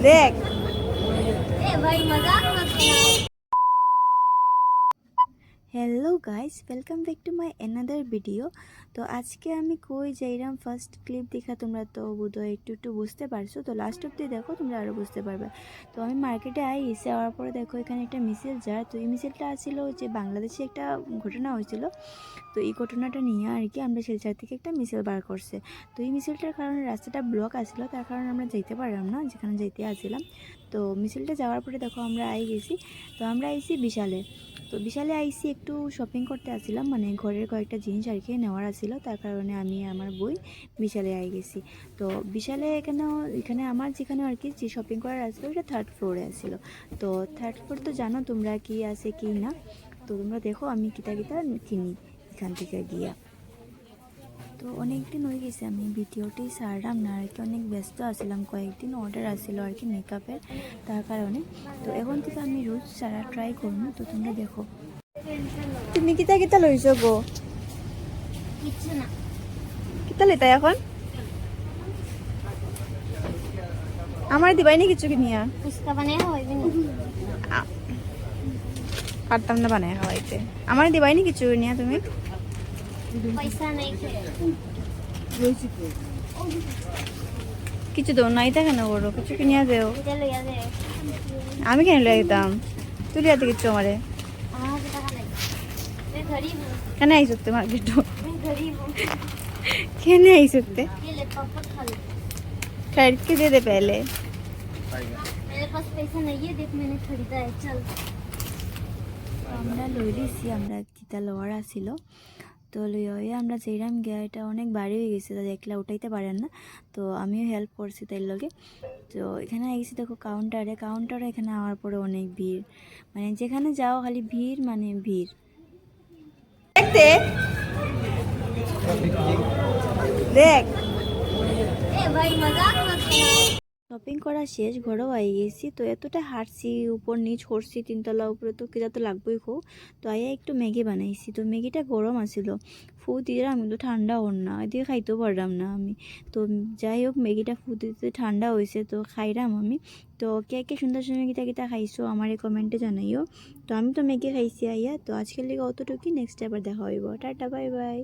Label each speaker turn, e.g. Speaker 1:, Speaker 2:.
Speaker 1: দেখ hello guys, welcome back to my another video. তো আজকে আমি কই যাইরাম ফার্স্ট ক্লিপ দেখা তোমরা তো বোধহয় একটু বুঝতে পারছো। তো লাস্ট অব্দি দেখো, তোমরা আরও বুঝতে পারবে। তো আমি মার্কেটে এসে যাওয়ার পরে দেখো এখানে একটা মিছিল যায়। তো এই মিছিলটা ছিল যে বাংলাদেশে একটা ঘটনা হয়েছিল। তো এই ঘটনাটা নিয়ে আর কি আমরা শিলচর থেকে একটা মিছিল বার করছে। তো এই মিছিলটার কারণে রাস্তাটা ব্লক আসছিল, তার কারণে আমরা যাইতে পারলাম না যেখানে যাইতে আসছিলাম। তো মিছিলটা যাওয়ার পরে দেখো আমরা গেছি। তো আমরা আইছি বিশালে। তো বিশালে আইসি একটু শপিং করতে আসছিলাম, মানে ঘরের কয়েকটা জিনিস আর কি নেওয়ার আছিল, তার কারণে আমি আমার বই বিশালে গেছি। তো বিশালে এখানে আমার যেখানে আর কি যে শপিং করার আসছিলো ওটা থার্ড ফ্লোরে আসছিল। তো থার্ড ফ্লোর তো জানো তোমরা কি আছে কি না। তো তোমরা দেখো আমি কিতা কিনি এখান থেকে গিয়া। তো অনেক দিন হয়ে গেছে আমি ভিডিওটি ছাড়লাম না আর কি, অনেক ব্যস্ত আছিলাম, কয়েকদিন অর্ডার আসছিল আর কি মেকআপের, তার কারণে। তো এখন থেকে আমি রোজ ছাড়া ট্রাই করবো। তো তোমরা দেখো তুমি কিতা লইছো গো?
Speaker 2: কিছু না,
Speaker 1: কিতা লইতা এখন? আমার দিবাই না কিছু কিনিয়া?
Speaker 2: ফুচকা বানাই হইবে না,
Speaker 1: পারতাম না বানায় খাওয়াইতে। আমার দিবাই না কিছু কিনিয়া তুমি?
Speaker 2: পয়সা নাই।
Speaker 1: কিছু দেও নাই তা কেন করো, কিছু কিনিয়া দেও।
Speaker 2: এটা লইয়া দে,
Speaker 1: আমি কেন লই দিতাম? তুই লিয়া কিছু আমারে
Speaker 2: আমার টাকা নাই। मैं गरीब हूँ,
Speaker 1: কেন আইসো তে মার্কেট?
Speaker 2: मैं गरीब हूँ।
Speaker 1: কেন আইসো তে?
Speaker 2: ये ले पापा खा ले।
Speaker 1: खरीद के दे दे पहले।
Speaker 2: मेरे पास पैसा नहीं है, देख मैंने खरीदा है, चल।
Speaker 1: আমরা লই দিছি, আমরা কিতা লওয়ার আসিল। তো লই আমরা যেরাম গিয়া এটা অনেক বাড়ি হয়ে গেছে, তাদের একলা উঠাইতে পারেন না। তো আমিও হেল্প করছি তাই লগে। তো এখানে গেছি দেখো কাউন্টারে এখানে আওয়ার পরে অনেক ভিড়, মানে যেখানে যাও খালি ভিড়, মানে ভিড় দেখতে। দেখ
Speaker 2: ए भाई मजाक मत करो।
Speaker 1: শপিং করা শেষ, ঘরেও গেছি। তো এতটা হাঁটছি, উপর নিচ করছি, তিনতলা উপরে, তো কিনা তো লাগবেই খো। তো একটু ম্যাগি বানাইছি। তো ম্যাগিটা গরম আসিল, ফু দিলাম কিন্তু ঠান্ডা হন না, এদিকে খাইতেও পারলাম না আমি। তো যাই হোক ম্যাগিটা ফু দিতে ঠান্ডা হয়েছে, তো খাইলাম আমি। তো কে কে সুন্দর সুন্দর কিতা খাইছো আমার এই কমেন্টে জানাইও। তো আমি তো ম্যাগি খাইছি তো আজকের লিগে অতটুকুই, নেক্সট আবার দেখা হইব। Tata, bye bye.